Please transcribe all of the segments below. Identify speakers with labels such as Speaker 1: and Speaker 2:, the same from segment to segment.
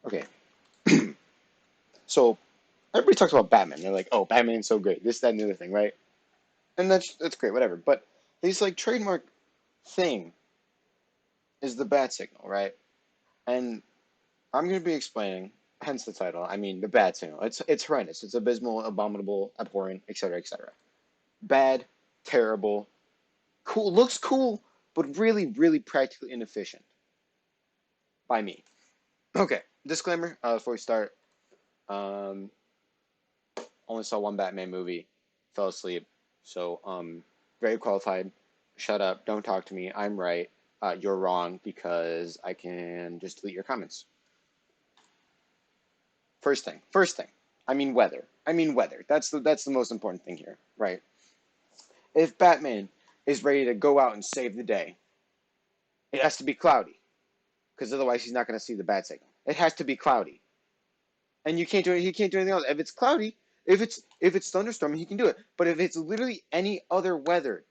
Speaker 1: Okay, so everybody talks about Batman. They're like, "Oh, Batman's so great. This, that, and the other thing, right?" And that's great, whatever. But his like trademark thing is the bat signal, right? And I'm going to be explaining, hence the title. I mean, the bat signal. It's horrendous. It's abysmal, abominable, abhorrent, etc., etc. Bad, terrible, cool. Looks cool, but really, really practically inefficient by me. Okay, disclaimer before we start. Um, only saw one Batman movie, fell asleep. So, very qualified. Shut up. Don't talk to me. I'm right. You're wrong because I can just delete your comments. First thing. First thing. I mean weather. I mean weather. That's the most important thing here, right? If Batman is ready to go out and save the day, it has to be cloudy because otherwise he's not going to see the bat signal. It has to be cloudy, and you can't do it. He can't do anything else. If it's cloudy, if it's thunderstorming, he can do it. But if it's literally any other weather,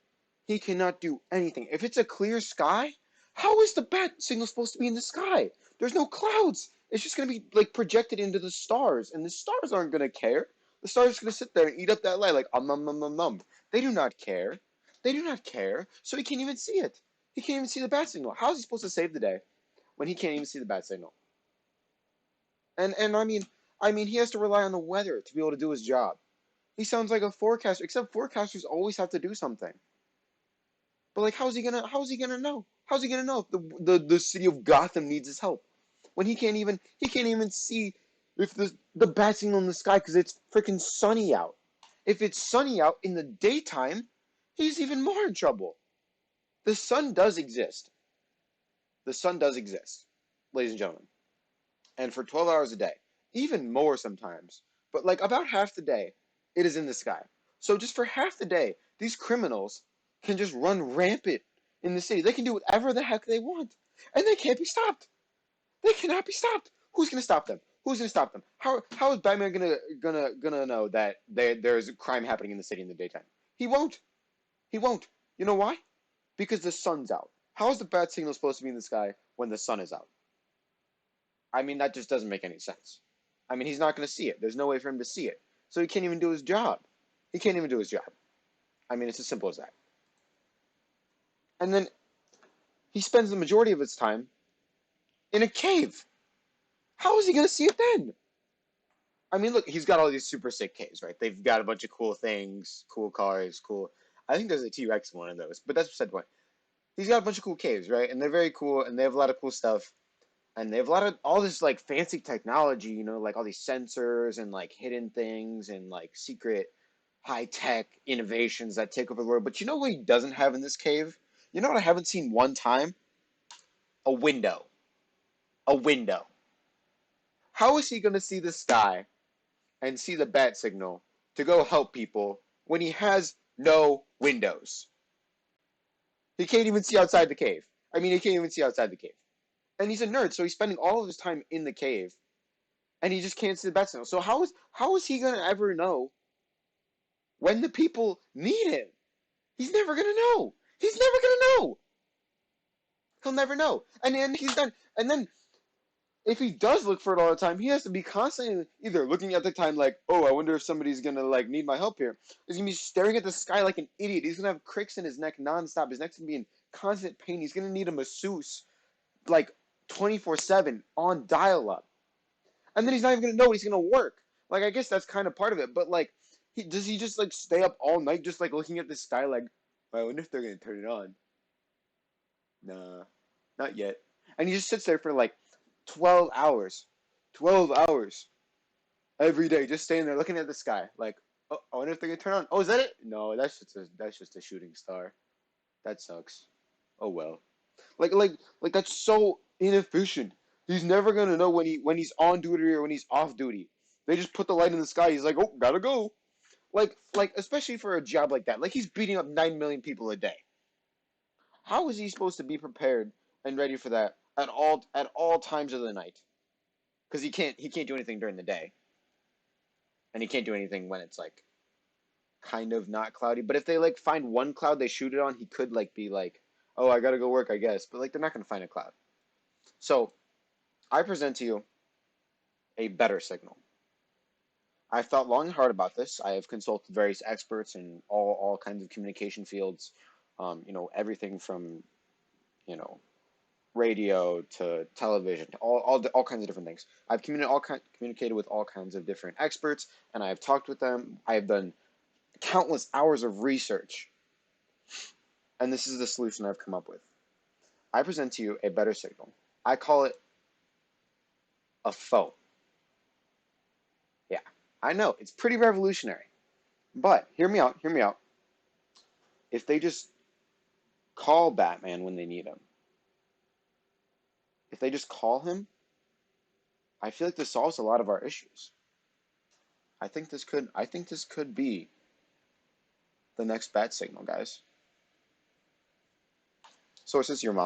Speaker 1: he cannot do anything. If it's a clear sky, how is the bat signal supposed to be in the sky? There's no clouds. It's just gonna be like projected into the stars, and the stars aren't gonna care. The stars are gonna sit there and eat up that light like They do not care. They do not care. So he can't even see it. He can't even see the bat signal. How is he supposed to save the day when he can't even see the bat signal? And I mean he has to rely on the weather to be able to do his job. He sounds like a forecaster, except forecasters always have to do something. But like, how's he gonna know? How's he gonna know if the city of Gotham needs his help when he can't even see if the bat signal in the sky because it's freaking sunny out. If it's sunny out in the daytime, he's even more in trouble. The sun does exist. The sun does exist, ladies and gentlemen, and for 12 hours a day, even more sometimes. But like about half the day, it is in the sky. So just for half the day, these criminals can just run rampant in the city. They can do whatever the heck they want, and they can't be stopped. They cannot be stopped. Who's gonna stop them? Who's gonna stop them? How is Batman gonna know that there's crime happening in the city in the daytime? He won't. He won't. You know why? Because the sun's out. How is the bat signal supposed to be in the sky when the sun is out? I mean, that just doesn't make any sense. I mean, he's not going to see it. There's no way for him to see it. So he can't even do his job. He can't even do his job. I mean, it's as simple as that. And then he spends the majority of his time in a cave. How is he going to see it then? I mean, look, he's got all these super sick caves, right? They've got a bunch of cool things, cool cars, cool. I think there's a T-Rex in one of those, but that's beside the point. He's got a bunch of cool caves, right? And they're very cool, and they have a lot of cool stuff. And they have a lot of all this like fancy technology, like all these sensors and like hidden things and like secret high tech innovations that take over the world. But you know what he doesn't have in this cave? You know what I haven't seen one time? A window. A window. How is he going to see the sky and see the bat signal to go help people when he has no windows? He can't even see outside the cave. I mean, he can't even see outside the cave. And he's a nerd, so he's spending all of his time in the cave and he just can't see the bat signal. So how is he gonna ever know when the people need him? He's never gonna know. He's never gonna know. He'll never know. And then he's done. And then if he does look for it all the time, he has to be constantly either looking at the time like, oh, I wonder if somebody's gonna like need my help here. He's gonna be staring at the sky like an idiot. He's gonna have cricks in his neck nonstop. His neck's gonna be in constant pain. He's gonna need a masseuse like 24/7 on dial up. And then he's not even gonna know he's gonna work. Like I guess that's kind of part of it, but like, does he just like stay up all night just like looking at the sky like, I wonder if they're gonna turn it on? Nah, not yet. And he just sits there for like 12 hours, 12 hours every day, just staying there looking at the sky like, oh, I wonder if they're gonna turn on. Oh, is that it? No, that's just a shooting star. That sucks. Oh well. Like that's so inefficient. He's never gonna know when he's on duty or when he's off duty. They just put the light in the sky. He's like, oh, gotta go. Like especially for a job like that. Like he's beating up 9 million people a day. How is he supposed to be prepared and ready for that at all times of the night? Because he can't do anything during the day, and he can't do anything when it's like kind of not cloudy. But if they like find one cloud they shoot it on, he could like be like, oh, I gotta go work, I guess. But like they're not gonna find a cloud. So I present to you a better signal. I've thought long and hard about this. I have consulted various experts in all kinds of communication fields, everything from, you know, radio to television, all kinds of different things. I've communicated with all kinds of different experts, and I have talked with them. I have done countless hours of research, and this is the solution I've come up with. I present to you a better signal. I call it a phone. Yeah, I know it's pretty revolutionary, but hear me out. Hear me out. If they just call Batman when they need him, if they just call him, I feel like this solves a lot of our issues. I think this could be the next bat signal, guys. Sources: your mom.